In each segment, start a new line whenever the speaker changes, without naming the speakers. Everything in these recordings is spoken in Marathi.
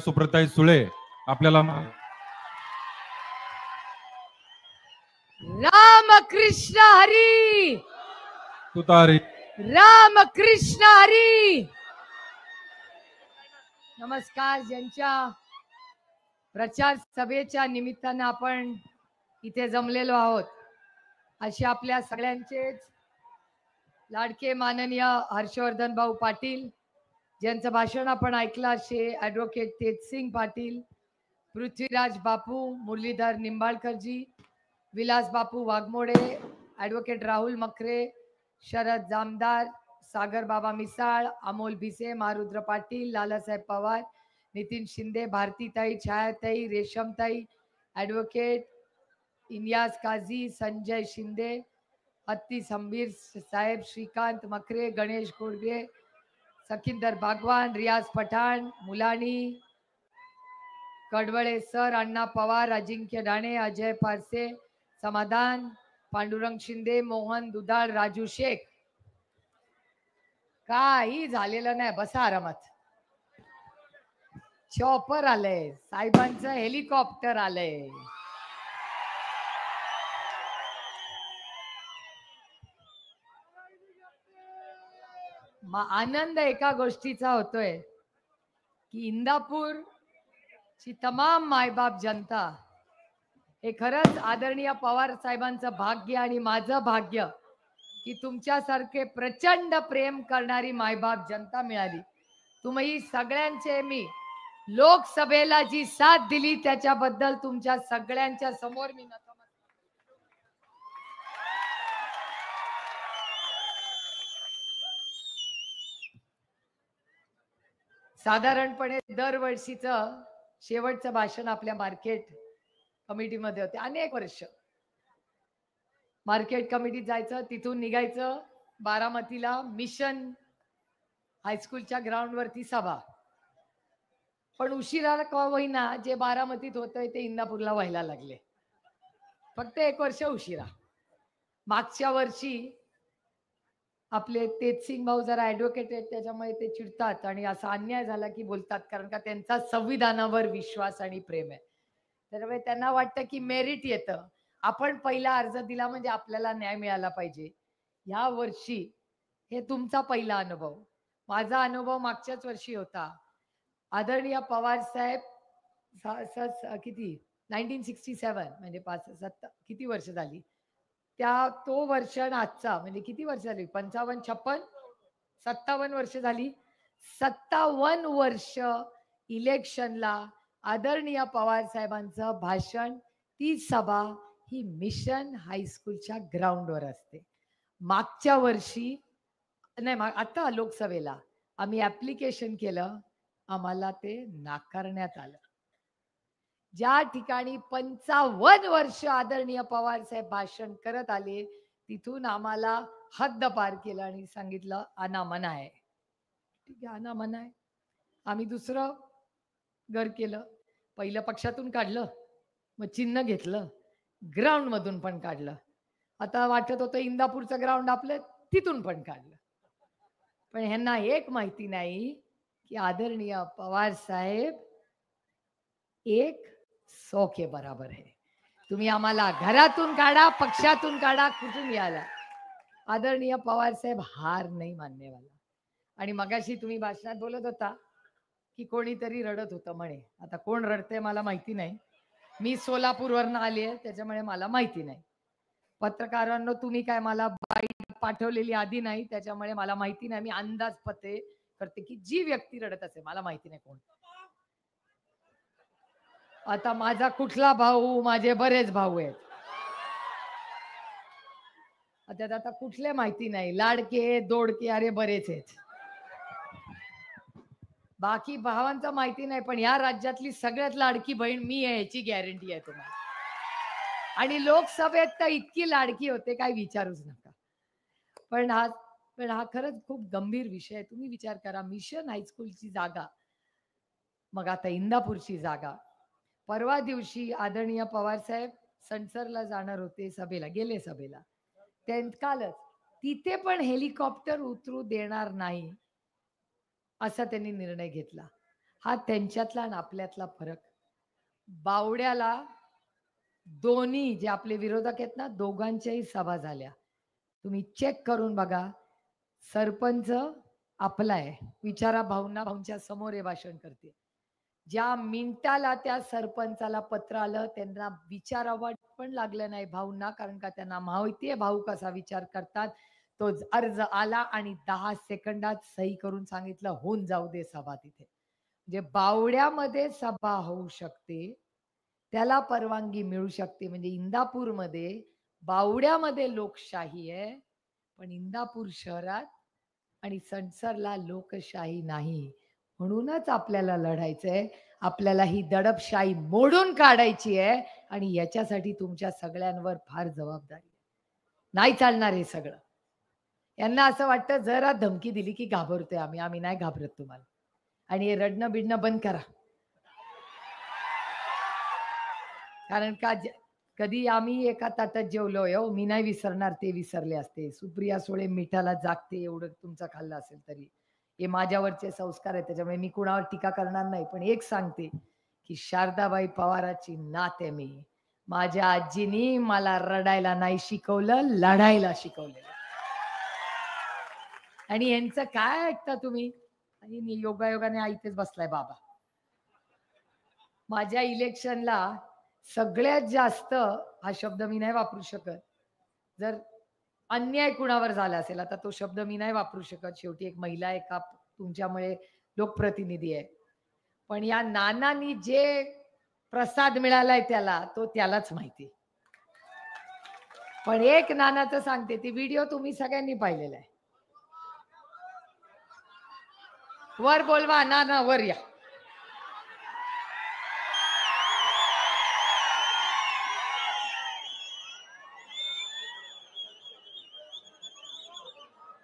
सुप्रताई सुळे आपल्याला
रामकृष्ण हरी
तुतारी
रामकृष्ण हरी. नमस्कार. ज्यांच्या प्रचार सभेच्या निमित्तानं आपण इथे जमलेलो आहोत असे आपल्या सगळ्यांचेच लाडके माननीय हर्षवर्धन भाऊ पाटील, ज्यांचं भाषण आपण ऐकलं असे ॲडव्होकेट तेजसिंग पाटील, पृथ्वीराज बापू, मुरलीधर निंबाळकरजी, विलास बापू वाघमोडे, ॲडव्होकेट राहुल मखरे, शरद जामदार, सागर बाबा मिसाळ, अमोल भिसे, मारुद्र पाटील, लालासाहेब पवार, नितीन शिंदे, भारतीताई, छायाताई, रेशमताई, ॲडव्होकेट इलियास काझी, संजय शिंदे, हत्ती संबीर साहेब, श्रीकांत मखरे, गणेश गोडगे, सखिंदर बागवान, रियाज पठाण, मुलानी, कडवळे सर, अण्णा पवार, अजिंक्य डाणे, अजय पारसे, समाधान, पांडुरंग शिंदे, मोहन दुधाळ, राजू शेख. काही झालेलं नाही, बसा आरामात. चॉपर आलंय, साहेबांचं हेलिकॉप्टर आलंय. आनंद एका गोष्टीचा होतोय की इंदापूर ची तमाम मायबाप जनता हे खरंच आदरणीय पवार साहेबांचं भाग्य आणि माझं भाग्य की तुमच्यासारखे प्रचंड प्रेम करणारी मायबाप जनता मिळाली. तुम्ही सगळ्यांचे मी लोकसभेला जी साथ दिली त्याच्याबद्दल तुमच्या सगळ्यांच्या समोर मी नतमस्तक. साधारणपणे दरवर्षीचं शेवटचं भाषण आपल्या मार्केट कमिटीमध्ये होते. अनेक वर्ष मार्केट कमिटीत जायचं, तिथून निघायचं बारामतीला मिशन हायस्कूलच्या ग्राउंडवरती सभा. पण उशिरा का होईना जे बारामतीत होतंय ते इंदापूरला व्हायला लागले, फक्त 1 वर्ष उशिरा. मागच्या वर्षी आपले तेजसिंग भाऊ जरा ॲडव्होकेट आहेत त्याच्यामुळे ते चिडतात आणि असा अन्याय झाला की बोलतात, कारण का त्यांचा संविधानावर विश्वास आणि प्रेम आहे. त्याच्यामुळे त्यांना वाटतं की मेरिट येतं, आपण पहिला अर्ज दिला म्हणजे आपल्याला न्याय मिळाला पाहिजे. ह्या वर्षी हे तुमचा पहिला अनुभव. माझा अनुभव मागच्याच वर्षी होता. आदरणीय पवार साहेब किती 1967 म्हणजे 5-7 किती वर्ष झाली तो वर्ष आणि आजचा म्हणजे किती वर्ष झाली, 55, 56, 57 वर्ष झाली. 57 वर्ष इलेक्शनला आदरणीय पवार साहेबांचं भाषण, ती सभा ही मिशन हायस्कूलच्या ग्राउंडवर असते. मागच्या वर्षी नाही, आता लोकसभेला आम्ही ऍप्लिकेशन केलं, आम्हाला ते नाकारण्यात आलं. ज्या ठिकाणी 55 वर्ष आदरणीय पवार साहेब भाषण करत आले तिथून आम्हाला हद्द पार केलं आणि सांगितलं अनामना आहे. ठीक आहे, अनामना आहे. आम्ही दुसरं घर केलं. पहिलं पक्षातून काढलं, मग चिन्ह घेतलं, ग्राउंड मधून पण काढलं. आता वाटत होतं इंदापूरचं ग्राउंड आपलं, तिथून पण काढलं. पण ह्यांना एक माहिती नाही की आदरणीय पवार साहेब 100 के बराबर है. तुम्ही आम्हाला घरातून काढा, पक्षातून काढा, कुठून याला, आदरणीय पवार साहेब हार नाही मानण्यावाला. आणि मगाशी तुम्ही भाषणात बोलत होता की कोणीतरी रडत होतं म्हणे. आता कोण रडते मला माहिती नाही, मी सोलापूरवरनं आली आहे त्याच्यामुळे मला माहिती नाही. पत्रकारांनो तुम्ही काय मला बाईट पाठवलेली आधी नाही त्याच्यामुळे मला माहिती नाही. मी अंदाज पते करते की जी व्यक्ती रडत असेल, मला माहिती नाही कोण. आता माझा कुठला भाऊ, माझे बरेच भाऊ आहेत, आता कुठले माहिती नाही, लाडके दोडके अरे बरेच आहेत. बाकी भावांचं माहिती नाही, पण या राज्यातली सगळ्यात लाडकी बहीण मी आहे याची गॅरंटी आहे तुम्हाला. आणि लोकसभेत तर इतकी लाडकी होते काय विचारूच नका. पण हा खरंच खूप गंभीर विषय आहे. तुम्ही विचार करा, मिशन हायस्कूलची जागा, मग आता इंदापूरची जागा. परवा दिवशी आदरणीय पवार साहेब सणसरला जाणार होते, सभेला गेले. सभेला कालच तिथे पण हेलिकॉप्टर उतरू देणार नाही असा त्यांनी निर्णय घेतला. हा त्यांच्यातला आणि आपल्यातला फरक. बावड्याला दोन्ही जे आपले विरोधक आहेत ना, दोघांच्याही सभा झाल्या. तुम्ही चेक करून बघा. सरपंच आपला आहे, विचारा भाऊंना, भाऊंच्या समोर हे भाषण करते. ज्या मिनिटाला त्या सरपंचाला पत्र आलं त्यांना विचारावं पण लागलं नाही भाऊंना, कारण का त्यांना माहिती आहे भाऊ कसा विचार करतात. तो अर्ज आला आणि 10 सेकंदात सही करून सांगितलं होऊन जाऊ दे सभा तिथे. म्हणजे बावड्यामध्ये सभा होऊ शकते, त्याला परवानगी मिळू शकते. म्हणजे इंदापूरमध्ये बावड्यामध्ये लोकशाही आहे, पण इंदापूर शहरात आणि सणसरला लोकशाही नाही. म्हणूनच आपल्याला लढायचंय. आपल्याला ही दडपशाही मोडून काढायची आहे आणि याच्यासाठी तुमच्या सगळ्यांवर फार जबाबदारी. नाही चालणार हे सगळं. यांना असं वाटतं जरा धमकी दिली की घाबरतोय आम्ही. आम्ही नाही घाबरत तुम्हाला. आणि हे रडणं बिडणं बंद करा. कारण का कधी आम्ही एका ताटात जेवलोय हो, मी नाही विसरणार, ते विसरले असते. सुप्रिया सुळे मिठाला जागते एवढं तुमचं खाल्लं असेल तरी. हे माझ्यावरचे संस्कार आहेत, त्याच्यामुळे मी कुणावर टीका करणार नाही. पण एक सांगते की शारदाबाई पवाराची नात आहे मी. माझ्या आजीनी मला रडायला नाही शिकवलं, लढायला शिकवलेलं. आणि यांचं काय ऐकता तुम्ही? आणि योगायोगाने आईतेच बसलाय बाबा. माझ्या इलेक्शनला सगळ्यात जास्त, हा शब्द मी नाही वापरू शकत, जर अन्याय कुणावर झाला असेल, आता तो शब्द मी नाही वापरू शकत, शेवटी एक महिला आहे का तुमच्यामुळे लोकप्रतिनिधी आहे, पण या नानांनी जे प्रसाद मिळालाय त्याला, तो त्यालाच माहिती. पण एक नानाचं सांगते, ती व्हिडिओ तुम्ही सगळ्यांनी पाहिलेला आहे. वर बोलवा नाना, वर या.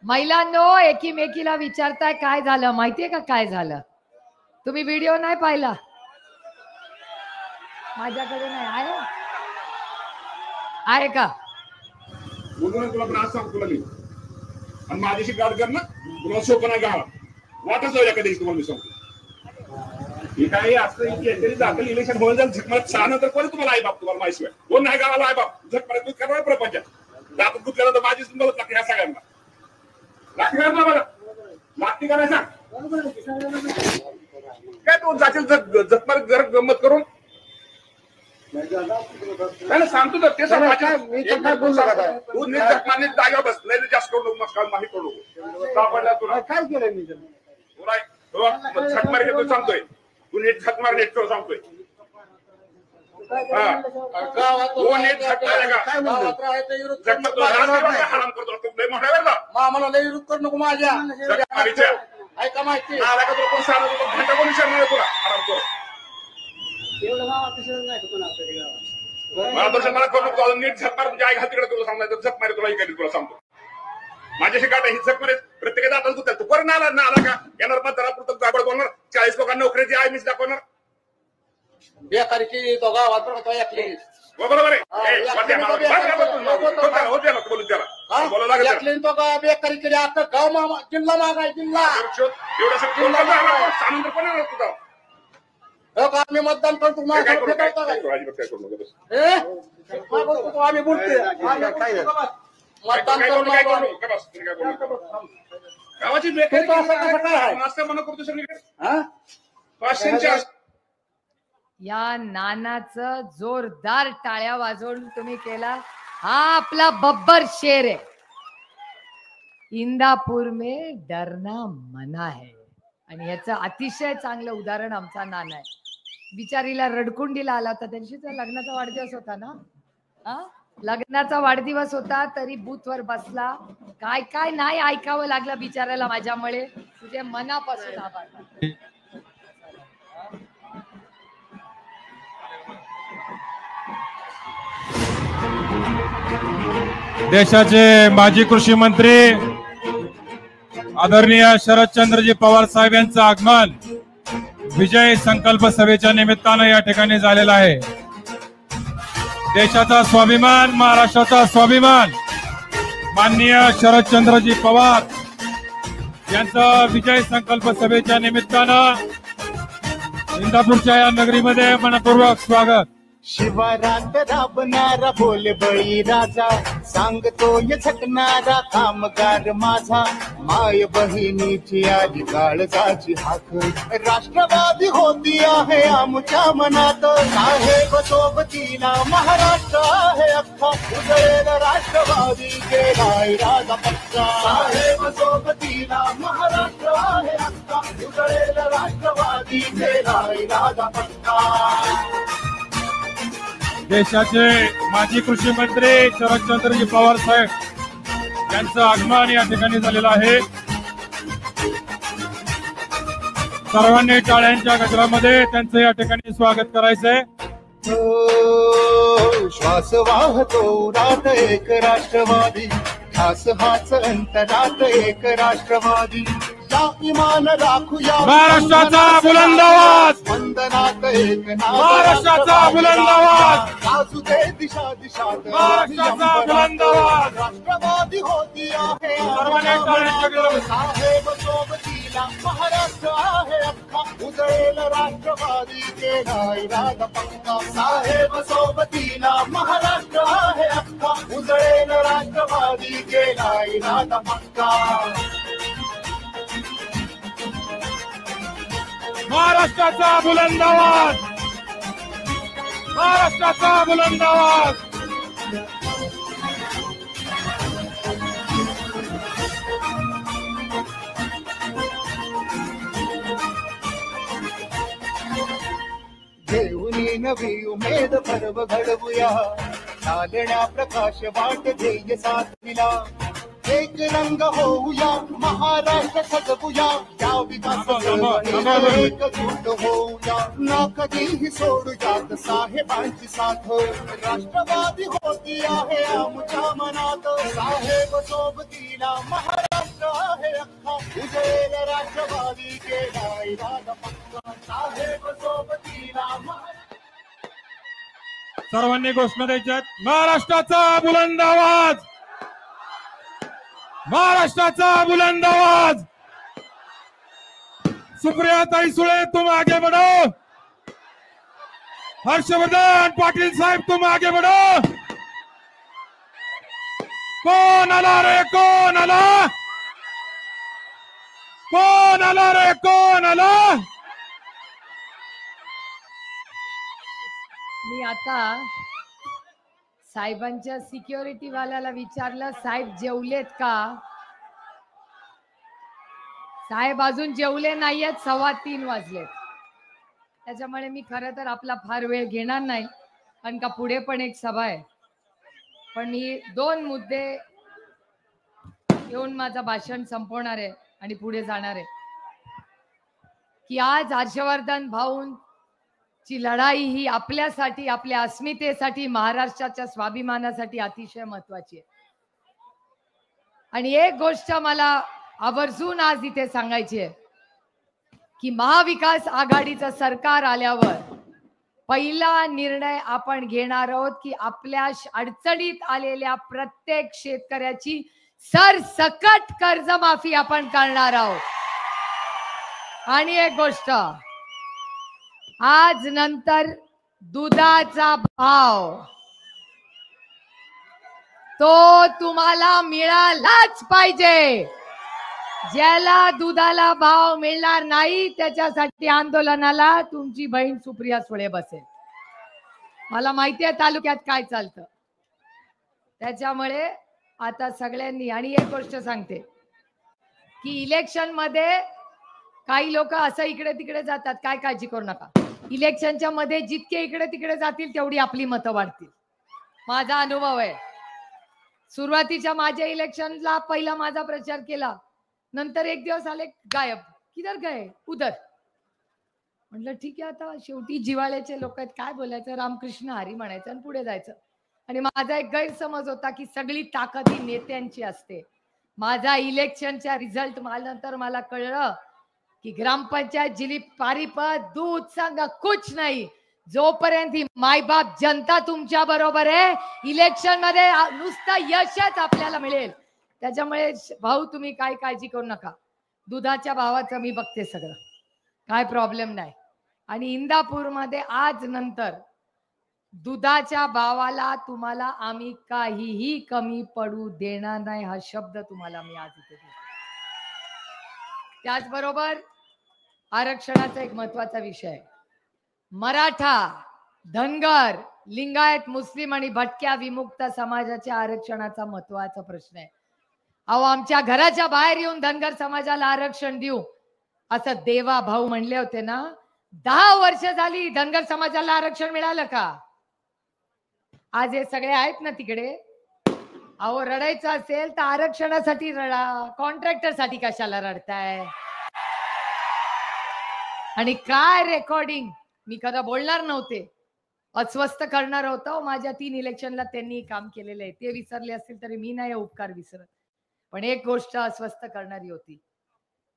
महिलांनो, एकीमेकीला विचारताय काय झालं, माहितीये का काय झालं? तुम्ही व्हिडिओ नाही पाहिला? माझ्याकडे नाही आहे. आहे का?
तुला त्रास सांगतो तुला मी, आणि माझ्याशी गाड कर ना, तुला सोपं नाही गावा वाटच जाऊया कधी तुम्हाला मी सांगतो. हे काय असं दाखल इलेक्शन होऊन जाईल झकमात सहा नंतर कोणी तुम्हाला आई बाप तुम्हाला माहिती आहे कोण नाही गावाला आई बाप झकमात तू करणार प्रपंचात दात दूध केलं तर माझी सुंदर लागते ह्या सगळ्यांना लागते का बघा लागते का नाही सांग काय तू जाशील झकमात जर गंमत करून नाही सांगतो तर ते तू झकमाने जागा बस नाही जास्त करू नको मग माहिती करू नको तुला काय केलं मी झकमार घेतो सांगतोय तू नीट झकमार नेट सांगतोय
आम्हाला लय विरोध करू नको माझ्या ऐका माहिती
घंटा कोणी शरणार तुला आराम कर मला करू नको नीट झकमार तुझ्या आई घाल तिकडे तुला सांगायचं झकमारी तुला इकडे तुला सांगतो माझ्याशी काय ही झकमारे प्रत्येकाचा आता तू तू बरं ना आला का येणार मग जरा पुरतं गाबड बोलणार 40 लोकांना नोकरीची आई मीच दाखवणार
बेकारी तो गावात
बरोबर
बेकारी केली आता गाव जिल्हा मागाय जिल्हा आम्ही मतदान करतो आम्ही बोलतो मतदान
गावाची बेकारी म्हणा करतो सगळीकडे
या नानाचं जोरदार टाळ्या वाजवून तुम्ही केला. हा आपला बब्बर शेर है. इंदापूर में डरना मना है. आणि याचं अतिशय चांगलं उदाहरण आमचा नाना आहे. बिचारीला रडकुंडीला आला होता, त्यांची तर लग्नाचा वाढदिवस होता ना, लग्नाचा वाढदिवस होता तरी बूथवर बसला. काय काय नाही ऐकावं लागलं बिचारायला माझ्यामुळे. तुझे मनापासून आभार.
देशाचे माजी कृषी मंत्री आदरणीय शरदचंद्रजी पवार साहेब यांचं आगमन विजय संकल्प सभेच्या निमित्तानं या ठिकाणी झालेलं आहे. देशाचा स्वाभिमान, महाराष्ट्राचा स्वाभिमान माननीय शरदचंद्रजी पवार यांचं विजय संकल्प सभेच्या निमित्तानं इंदापूरच्या या नगरीमध्ये मनपूर्वक स्वागत.
शिवारात राबणारा बोल बळी राजा, सांगतोय झटणारा कामगार माझा, माय बहिणीची आली काळजाची हाक, राष्ट्रवादी होती आहे आमच्या मनात, साहेब सोबतीला महाराष्ट्र आहे अख्खा, उजळेल राष्ट्रवादी केलाय राजा पक्का, साहेब सोबतीला महाराष्ट्र आहे अख्खा, उजळेल राष्ट्रवादी केलाय राजा पक्का.
देशाचे माजी कृषी मंत्री शरदचंद्रजी पवार साहेब यांचं आगमन या ठिकाणी झालेलं आहे. सर्वांनी टाळ्यांच्या गजरामध्ये त्यांचं या ठिकाणी स्वागत करायचंय.
श्वास वाहतो रात एक राष्ट्रवादी, खास हाच अंतरात एक राष्ट्रवादी, या इमान राखूया
महाराष्ट्राचा बुलंद आवाज,
वंदनात एक
महाराष्ट्राचा बुलंद आवाज,
राजू दे दिशा दिशात
महाराष्ट्राचा बुलंद आवाज.
राष्ट्रवादी होती आहे
सर्वांनी टाळ्यांच्या गजरामध्ये.
साहेब सोबतीला महाराष्ट्र आहे अख्खा, उजळेल राष्ट्रवादी केलाय राजा पक्का, साहेब सोबतीला महाराष्ट्र आहे अख्खा, उजळेल राष्ट्रवादी केलाय राजा पक्का.
महाराष्ट्राचा बुलंद आवाज, महाराष्ट्राचा बुलंद आवाज.
देऊनी नवी उमेद पर्व घडवूया, चालण्या प्रकाश वाट ध्येय साधविला, एक रंग होऊया महाराष्ट्र सजवूया, या विकासाला एकजूट होऊया, ना कधीही सोडूयात साहेबांची साथ, राष्ट्रवादी होती आहे आमच्या मनात, साहेब सोबतीला महाराष्ट्र आहे अख्खा, उजळेल राष्ट्रवादी केलाय राजा पक्का, साहेब सोबतीला
सर्वांनी घोषणा द्यायच्यात. महाराष्ट्राचा बुलंद आवाज, महाराष्ट्राचा बुलंद आवाज. सुप्रियाताई सुळे तुम आगे बढ़ो, हर्षवर्धन पाटील साहेब तुम आगे बढ़ो. कोण आला रे, कोण आला, कोण आला रे, कोण आला.
मी आता साहेबांच्या सिक्युरिटी वाल्याला विचारलं, साहेब जेवलेत का? साहेब अजून जेवले नाहीयेत, 3:15 वाजलेत. त्याच्यामुळे मी खरं तर आपला फार वेळ घेणार नाही, कारण का पुढे पण एक सभा आहे. पण मी 2 मुद्दे येऊन माझं भाषण संपवणार आहे आणि पुढे जाणार आहे. की आज हर्षवर्धन भाऊंची लढाई ही आपल्यासाठी, आपल्या अस्मितेसाठी, महाराष्ट्राच्या स्वाभिमानासाठी अतिशय महत्वाची आहे. आणि एक गोष्ट मला आवर्जून आज इथे सांगायची आहे की महाविकास आघाडीचं सरकार आल्यावर पहिला निर्णय आपण घेणार आहोत की आपल्या अडचणीत आलेल्या प्रत्येक शेतकऱ्याची सरसकट कर्जमाफी आपण करणार आहोत. आणि एक गोष्ट, आज नंतर दुधाचा भाव तो तुम्हाला मिळालाच पाहिजे. ज्याला दुधाला भाव मिळणार नाही त्याच्यासाठी आंदोलनाला तुमची बहीण सुप्रिया सुळे बसेल. मला माहिती आहे तालुक्यात काय चालतं. त्याच्यामुळे आता सगळ्यांनी, आणि एक गोष्ट सांगते की इलेक्शन मध्ये काही लोक असं इकडे तिकडे जातात, काय काळजी करू नका. इलेक्शनच्या मध्ये जितके इकडे तिकडे जातील तेवढी आपली मतं वाढतील. माझा अनुभव आहे. सुरुवातीच्या माझ्या इलेक्शनला पहिला माझा प्रचार केला, नंतर एक दिवस आले गायब, किधर गए, उधर. म्हटलं ठीक आहे, आता शेवटी जिवाळ्याचे लोक आहेत, काय बोलायचं, रामकृष्ण हरी म्हणायचं आणि पुढे जायचं. आणि माझा एक गैरसमज होता की सगळी ताकद ही नेत्यांची असते. माझा इलेक्शनच्या रिझल्ट नंतर मला कळलं की ग्रामपंचायत जिली पारीपत दूध सांगा कुछ नाही. जोपर्यंत ही मायबाप जनता तुमच्या बरोबर आहे, इलेक्शन मध्ये नुसतं यशच आपल्याला मिळेल. त्याच्यामुळे भाऊ तुम्ही काय काळजी करू नका. दुधाच्या भावाचं मी बघते सगळं, काय प्रॉब्लेम नाही. आणि इंदापूरमध्ये आज नंतर दुधाच्या भावाला तुम्हाला आम्ही काहीही कमी पडू देणार नाही, हा शब्द तुम्हाला मी आज इथे देतो. त्याचबरोबर आरक्षणाचा एक महत्वाचा विषय, मराठा, धनगर, लिंगायत, मुस्लिम आणि भटक्या विमुक्त समाजाच्या आरक्षणाचा महत्वाचा प्रश्न आहे. अहो, आमच्या घराच्या बाहेर येऊन धनगर समाजाला आरक्षण देऊ असं देवा भाऊ म्हणले होते ना. 10 वर्ष झाली धनगर समाजाला आरक्षण मिळालं का? आज हे सगळे आहेत ना तिकडे. अहो, रडायचं असेल तर आरक्षणासाठी रडा, कॉन्ट्रॅक्टर साठी कशाला रडताय? आणि काय रेकॉर्डिंग, मी खरं बोलणार नव्हते, अस्वस्थ करणार होतो. माझ्या 3 इलेक्शनला त्यांनी काम केलेलं आहे, ते विसरले असतील तरी मी नाही उपकार विसरत. पण एक गोष्ट अस्वस्थ करणारी होती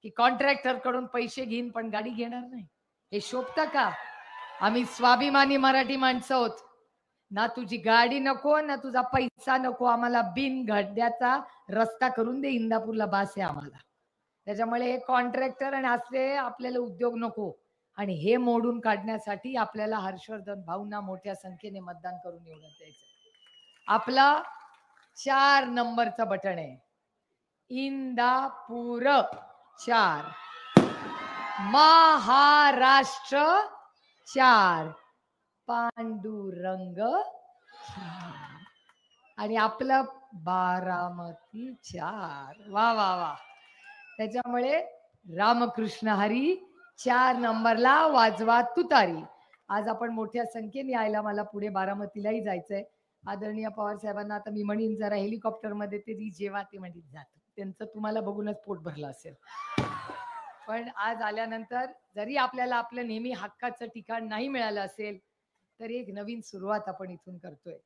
की कॉन्ट्रॅक्टर कडून पैसे घेईन पण गाडी घेणार नाही. हे शोभतं का? आम्ही स्वाभिमानी मराठी माणसं आहोत ना. तुझी गाडी नको ना तुझा पैसा नको, आम्हाला बिन गड्ड्याचा रस्ता करून दे, इंदापूरला बास आहे आम्हाला. त्याच्यामुळे हे कॉन्ट्रॅक्टर आणि असले आपल्याला उद्योग नको. आणि हे मोडून काढण्यासाठी आपल्याला हर्षवर्धन भाऊंना मोठ्या संख्येने मतदान करून निवडून द्यायचं. आपला 4 नंबरचं बटन आहे, इंदापूर 4, महाराष्ट्र 4, पांडुरंग 4 आणि आपलं बारामती 4. वा वा वा. त्याच्यामुळे रामकृष्ण हरी 4 नंबरला वाजवा तुतारी. आज आपण मोठ्या संख्येने यायला, मला पुढे बारामतीलाही जायचंय. आदरणीय पवार साहेबांना आता मी म्हणीन जरा हेलिकॉप्टर मध्ये तरी जेवा, ते म्हणीत जात, त्यांचं तुम्हाला बघूनच पोट भरलं असेल. पण आज आल्यानंतर जरी आपल्याला आपलं नेहमी हक्काचं ठिकाण नाही मिळालं असेल तरी एक नवीन सुरुवात आपण इथून करतोय.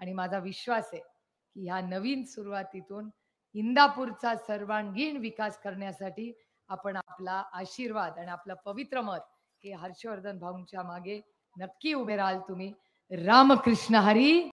आणि माझा विश्वास आहे की ह्या नवीन सुरुवातीतून इंदापूरचा सर्वांगीण विकास करण्यासाठी आपण आपला आशीर्वाद आणि आपलं पवित्र मत हे हर्षवर्धन भाऊंच्या मागे नक्की उभे राहाल तुम्ही. रामकृष्ण हरी.